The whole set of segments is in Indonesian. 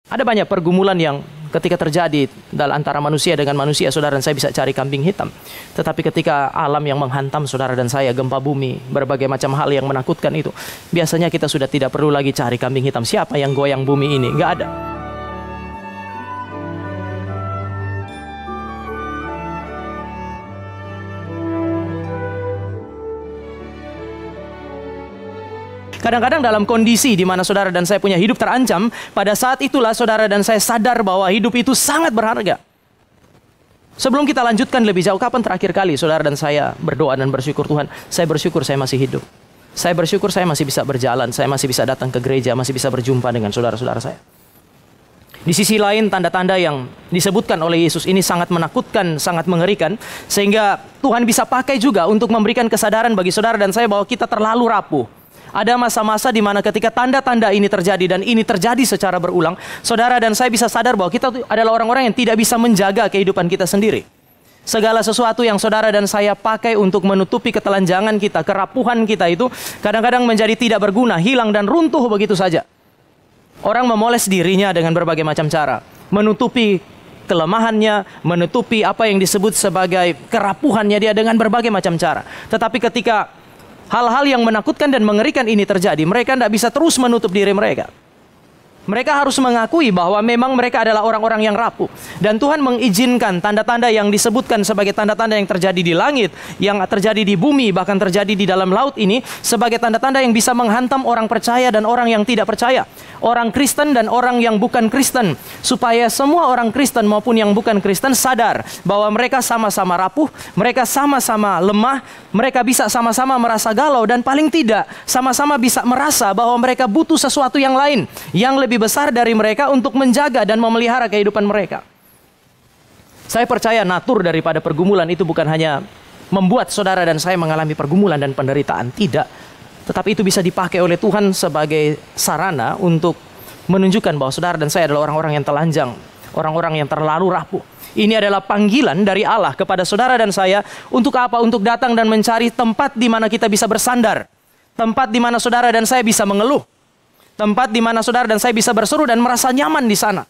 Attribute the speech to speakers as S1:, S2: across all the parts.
S1: Ada banyak pergumulan yang ketika terjadi dalam antara manusia dengan manusia, saudara dan saya bisa cari kambing hitam. Tetapi ketika alam yang menghantam saudara dan saya, gempa bumi, berbagai macam hal yang menakutkan itu, biasanya kita sudah tidak perlu lagi cari kambing hitam. Siapa yang goyang bumi ini? Nggak ada. Kadang-kadang dalam kondisi di mana saudara dan saya punya hidup terancam, pada saat itulah saudara dan saya sadar bahwa hidup itu sangat berharga. Sebelum kita lanjutkan lebih jauh, kapan terakhir kali saudara dan saya berdoa dan bersyukur, Tuhan, saya bersyukur saya masih hidup. Saya bersyukur saya masih bisa berjalan, saya masih bisa datang ke gereja, masih bisa berjumpa dengan saudara-saudara saya. Di sisi lain, tanda-tanda yang disebutkan oleh Yesus ini sangat menakutkan, sangat mengerikan, sehingga Tuhan bisa pakai juga untuk memberikan kesadaran bagi saudara dan saya bahwa kita terlalu rapuh. Ada masa-masa di mana ketika tanda-tanda ini terjadi dan ini terjadi secara berulang, saudara dan saya bisa sadar bahwa kita adalah orang-orang yang tidak bisa menjaga kehidupan kita sendiri. Segala sesuatu yang saudara dan saya pakai untuk menutupi ketelanjangan kita, kerapuhan kita itu kadang-kadang menjadi tidak berguna, hilang dan runtuh begitu saja. Orang memoles dirinya dengan berbagai macam cara, menutupi kelemahannya, menutupi apa yang disebut sebagai kerapuhannya dia dengan berbagai macam cara. Tetapi ketika hal-hal yang menakutkan dan mengerikan ini terjadi, mereka tidak bisa terus menutup diri mereka. Mereka harus mengakui bahwa memang mereka adalah orang-orang yang rapuh. Dan Tuhan mengizinkan tanda-tanda yang disebutkan sebagai tanda-tanda yang terjadi di langit, yang terjadi di bumi, bahkan terjadi di dalam laut ini, sebagai tanda-tanda yang bisa menghantam orang percaya dan orang yang tidak percaya. Orang Kristen dan orang yang bukan Kristen. Supaya semua orang Kristen maupun yang bukan Kristen sadar bahwa mereka sama-sama rapuh, mereka sama-sama lemah, mereka bisa sama-sama merasa galau, dan paling tidak sama-sama bisa merasa bahwa mereka butuh sesuatu yang lain, yang lebih besar dari mereka untuk menjaga dan memelihara kehidupan mereka. Saya percaya natur daripada pergumulan itu bukan hanya membuat saudara dan saya mengalami pergumulan dan penderitaan, tidak. Tetapi itu bisa dipakai oleh Tuhan sebagai sarana untuk menunjukkan bahwa saudara dan saya adalah orang-orang yang telanjang, orang-orang yang terlalu rapuh. Ini adalah panggilan dari Allah kepada saudara dan saya untuk apa? Untuk datang dan mencari tempat di mana kita bisa bersandar. Tempat di mana saudara dan saya bisa mengeluh. Tempat di mana saudara dan saya bisa berseru dan merasa nyaman di sana.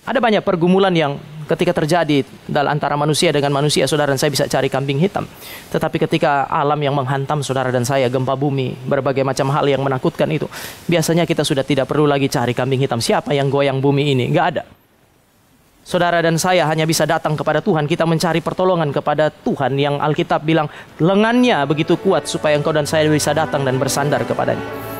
S1: Ada banyak pergumulan yang ketika terjadi dalam antara manusia dengan manusia, saudara dan saya bisa cari kambing hitam. Tetapi ketika alam yang menghantam saudara dan saya, gempa bumi, berbagai macam hal yang menakutkan itu, biasanya kita sudah tidak perlu lagi cari kambing hitam. Siapa yang goyang bumi ini? Nggak ada. Saudara dan saya hanya bisa datang kepada Tuhan. Kita mencari pertolongan kepada Tuhan yang Alkitab bilang lengannya begitu kuat supaya engkau dan saya bisa datang dan bersandar kepadanya.